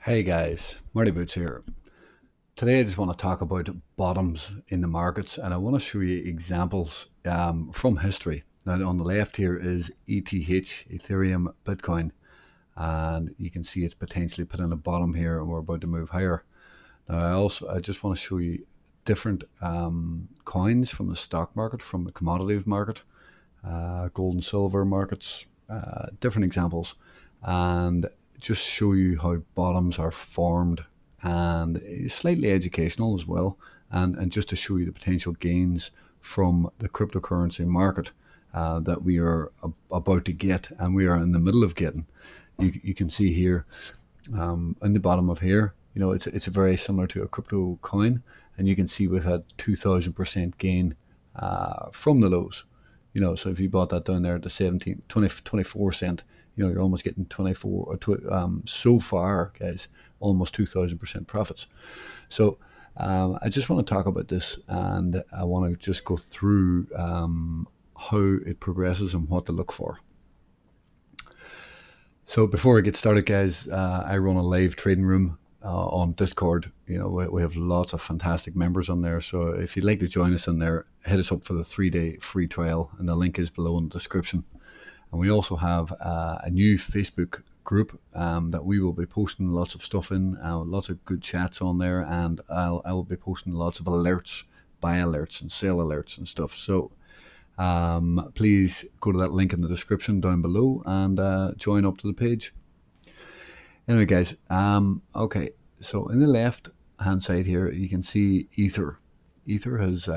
Hey guys, MartyBoots here. Today I just want to talk about bottoms in the markets, and I want to show you examples from history. Now on the left here is ETH, Ethereum, Bitcoin, and you can see it's potentially put in a bottom here and we're about to move higher. Now I just want to show you different coins from the stock market, from the commodities market, gold and silver markets, different examples, and just show you how bottoms are formed, and slightly educational as well, and just to show you the potential gains from the cryptocurrency market that we are about to get, and we are in the middle of getting. You can see here in the bottom of here, it's very similar to a crypto coin, and you can see we've had 2,000% gain from the lows. So if you bought that down there at the 24 cent, you're almost getting 24 so far, guys, almost 2,000% profits. So I just want to talk about this, and I want to just go through how it progresses and what to look for. So before I get started, guys, I run a live trading room on Discord. We have lots of fantastic members on there, so if you'd like to join us in there, hit us up for the 3-day free trial, and the link is below in the description. And we also have a new Facebook group that we will be posting lots of stuff in, lots of good chats on there, and I will be posting lots of alerts, buy alerts and sell alerts and stuff. So please go to that link in the description down below and join up to the page. Anyway, guys, okay, so in the left hand side here you can see Ether. Ether has,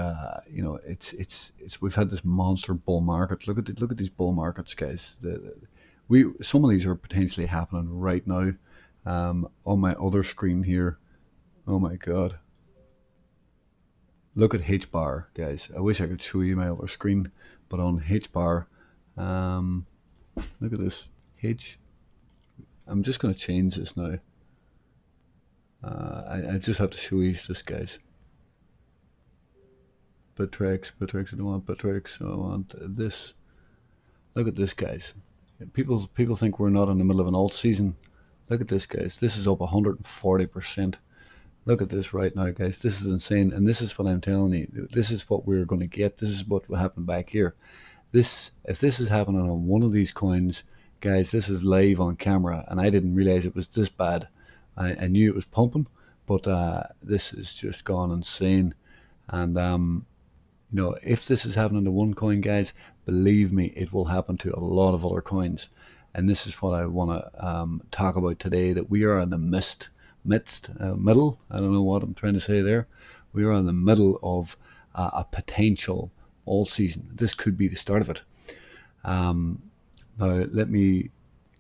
we've had this monster bull market. Look at these bull markets, guys. Some of these are potentially happening right now. On my other screen here, oh my God, look at HBAR, guys. I wish I could show you my other screen, but on HBAR, look at this I'm just going to change this now. I just have to show you this, guys. Bittrex, I don't want Bittrex, I want this. Look at this, guys. People think we're not in the middle of an alt season. Look at this, guys. This is up 140%. Look at this right now, guys. This is insane, and this is what I'm telling you. This is what we're going to get. This is what will happen back here. If this is happening on one of these coins, guys, this is live on camera, and I didn't realize it was this bad. I knew it was pumping, but this has just gone insane. And if this is happening to one coin, guys, believe me, it will happen to a lot of other coins. And this is what I want to talk about today, that we are in the middle, I don't know what I'm trying to say there. We are in the middle of a potential alt season. This could be the start of it. Now, let me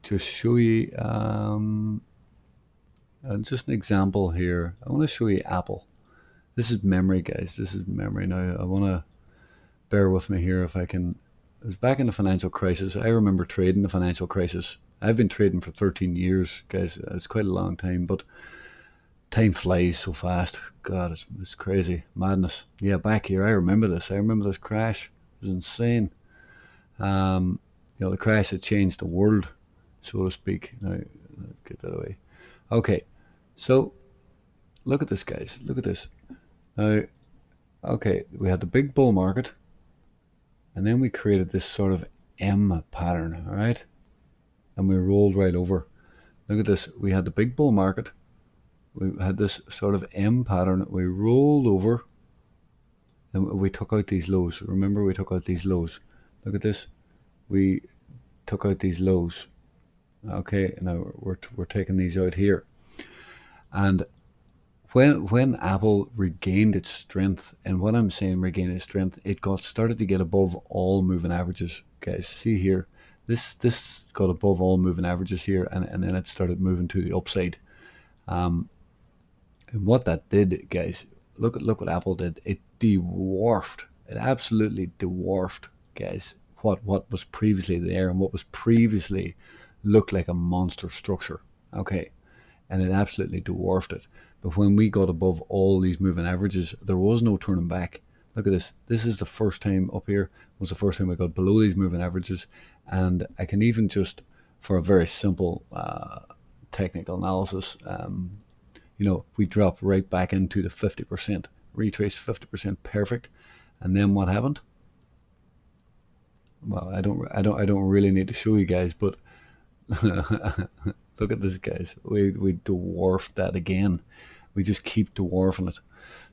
just show you just an example here. I want to show you Apple. This is memory, guys. This is memory. Now, I want to bear with me here if I can. It was back in the financial crisis. I remember trading the financial crisis. I've been trading for 13 years, guys. It's quite a long time, but time flies so fast. God, it's crazy. Madness. Yeah, back here, I remember this. I remember this crash. It was insane. The crash had changed the world, so to speak. Now, let's get that away. Okay, so look at this, guys. Look at this. Now, okay, we had the big bull market, and then we created this sort of M pattern, all right? And we rolled right over. Look at this. We had the big bull market. We had this sort of M pattern. We rolled over, and we took out these lows. Remember, we took out these lows. Look at this. We took out these lows. Okay, now we're taking these out here. And when Apple regained its strength, and what I'm saying regained its strength, it started to get above all moving averages, guys. See here, this got above all moving averages here, and then it started moving to the upside. And what that did, guys, look what Apple did. It dwarfed. It absolutely dwarfed, guys, what was previously there and what was previously looked like a monster structure. Okay, and it absolutely dwarfed it. But when we got above all these moving averages, there was no turning back. Look at this. This is the first time up here, was the first time I got below these moving averages. And I can even just, for a very simple technical analysis, you know, we dropped right back into the 50%, retraced 50%, perfect. And then what happened? Well, I don't really need to show you guys, but look at this, guys. We dwarfed that again. We just keep dwarfing it.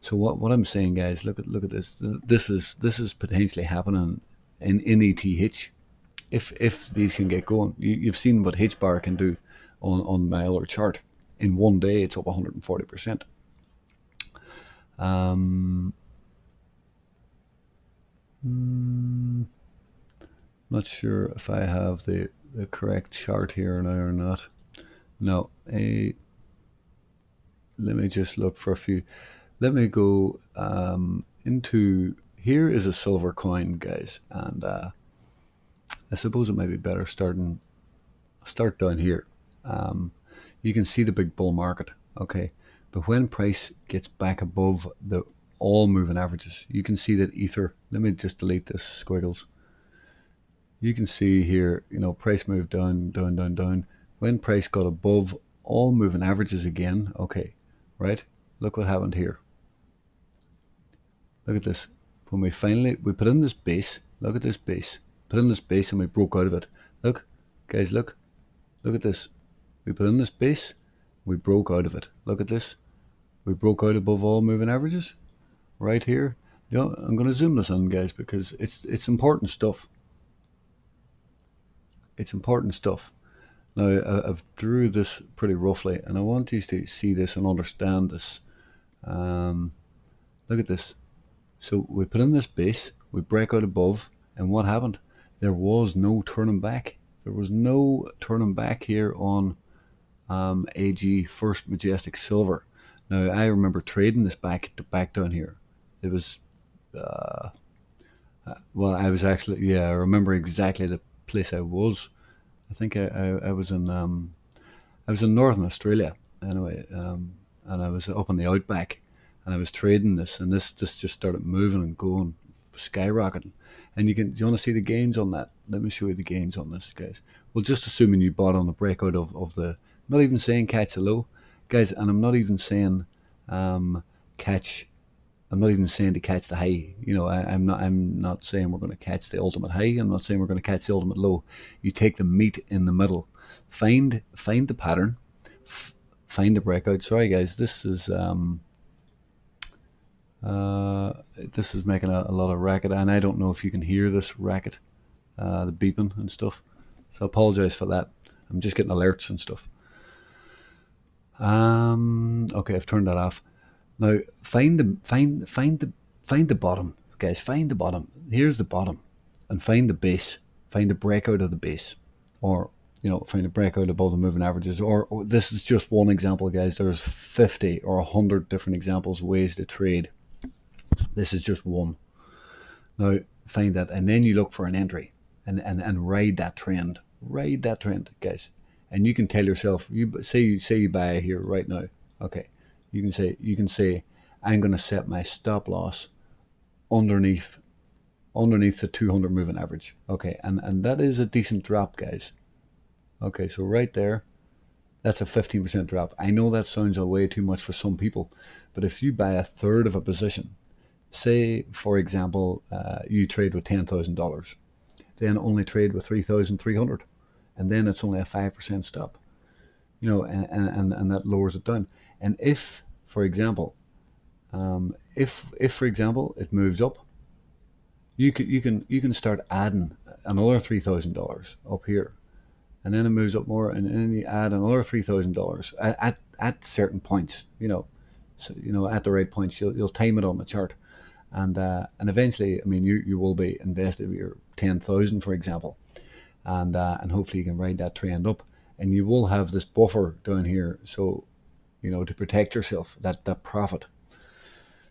So what I'm saying, guys, look at this. This is potentially happening in ETH. If these can get going, you've seen what HBAR can do on my other chart. In one day, it's up 140%. Not sure if I have the correct chart here now or not. No, let me just look for a few. Let me go into, here is a silver coin, guys, and I suppose it might be better start down here. You can see the big bull market, okay, but when price gets back above the all moving averages, you can see that Ether, let me just delete this squiggles. You can see here, you know, price moved down, down, down, down. When price got above all moving averages again, okay, right, look what happened here. Look at this. When we put in this base, look at this base, put in this base and we broke out of it. Look, guys, look at this. We put in this base, we broke out of it. Look at this. We broke out above all moving averages right here. You know, I'm going to zoom this in, guys, because it's important stuff. It's important stuff. Now, I've drew this pretty roughly, and I want you to see this and understand this. Look at this. So we put in this base, we break out above, and what happened? There was no turning back. There was no turning back here on AG First Majestic Silver. Now, I remember trading this back down here. It was, well, I was actually, yeah, I remember exactly the place I was. I think I was in Northern Australia anyway, and I was up in the outback, and I was trading this, and this just started moving and going, skyrocketing. And do you want to see the gains on that? Let me show you the gains on this, guys. Well, just assuming you bought on the breakout of the, not even saying catch the low, guys, and I'm not even saying catch. I'm not even saying to catch the high. You know, I'm not saying we're going to catch the ultimate high. I'm not saying we're going to catch the ultimate low. You take the meat in the middle. Find the pattern. Find the breakout. Sorry, guys. This is making a lot of racket, and I don't know if you can hear this racket, the beeping and stuff. So I apologize for that. I'm just getting alerts and stuff. Okay, I've turned that off. Now find the bottom, guys. Find the bottom. Here's the bottom, and find the base. Find the breakout of the base, or you know, find a breakout above the moving averages. Or this is just one example, guys. There's 50 or 100 different examples, ways to trade. This is just one. Now find that, and then you look for an entry, and ride that trend. Ride that trend, guys. And you can tell yourself, you say you buy here right now. Okay. You can say I'm going to set my stop loss underneath the 200 moving average. Okay, and that is a decent drop, guys. Okay, so right there, that's a 15% drop. I know that sounds way too much for some people, but if you buy a third of a position, say for example you trade with $10,000, then only trade with 3,300, and then it's only a 5% stop. You know, and that lowers it down. And if, for example, if for example it moves up, you can start adding another $3,000 up here, and then it moves up more, and then you add another $3,000 at certain points. You know, so you know at the right points you'll time it on the chart, and eventually, I mean, you will be invested with your 10,000, for example, and hopefully you can ride that trend up. And you will have this buffer down here, so you know, to protect yourself, that profit.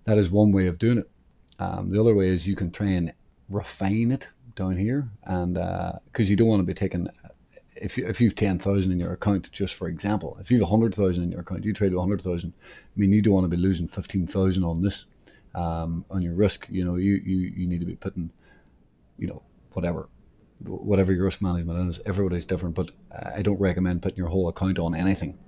That is one way of doing it. The other way is you can try and refine it down here, and because you don't want to be taking, if you've 10,000 in your account, just for example, if you've 100,000 in your account, you trade with 100,000. I mean, you don't want to be losing 15,000 on this, on your risk. You know, you need to be putting, you know, whatever, whatever your risk management is, everybody's different, but I don't recommend putting your whole account on anything.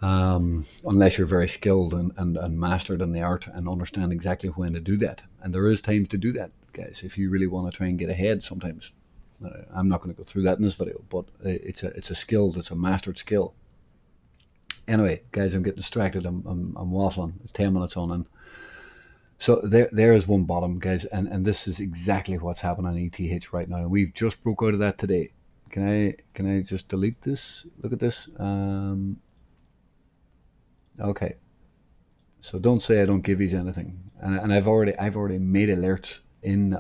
Unless you're very skilled and mastered in the art and understand exactly when to do that. And there is times to do that, guys, if you really want to try and get ahead sometimes. I'm not going to go through that in this video, but it's a skill, it's a mastered skill. Anyway, guys, I'm getting distracted. I'm waffling. It's 10 minutes on, and so there is one bottom, guys, and this is exactly what's happening on ETH right now. We've just broke out of that today. Can I just delete this? Look at this. Okay. So don't say I don't give you anything. And I've already made alerts in.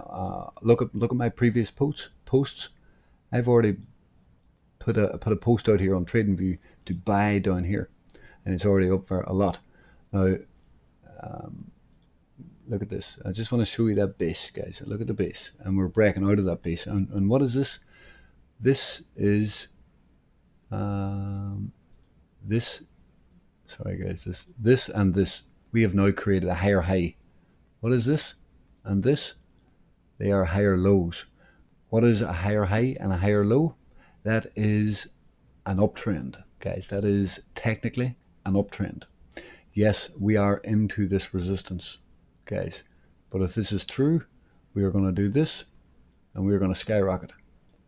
Look at my previous posts. I've already put a post out here on TradingView to buy down here, and it's already up for a lot. Now, look at this. I just want to show you that base, guys. Look at the base, and we're breaking out of that base. And what is this? This is this. Sorry, guys. This and this. We have now created a higher high. What is this? And this? They are higher lows. What is a higher high and a higher low? That is an uptrend, guys. That is technically an uptrend. Yes, we are into this resistance, guys. But if this is true, we are going to do this, and we are going to skyrocket.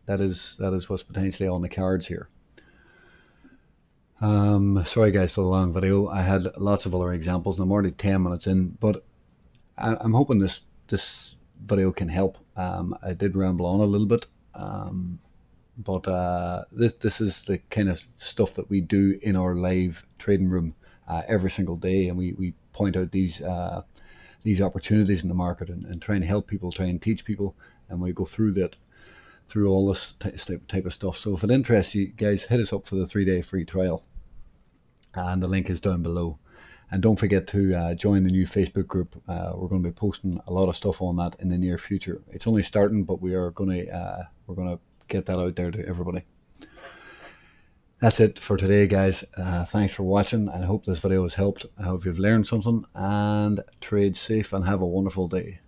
That is what's potentially on the cards here. Sorry, guys, for the long video. I had lots of other examples, and I'm already 10 minutes in. But I'm hoping this video can help. I did ramble on a little bit. But this is the kind of stuff that we do in our live trading room every single day, and we point out these opportunities in the market and try and help people, try and teach people, and we go through all this type of stuff. So if it interests you guys, hit us up for the 3-day free trial, and the link is down below. And don't forget to join the new Facebook group. We're going to be posting a lot of stuff on that in the near future. It's only starting, but we're going to get that out there to everybody. That's it for today, guys. Thanks for watching, and I hope this video has helped. I hope you've learned something, and trade safe and have a wonderful day.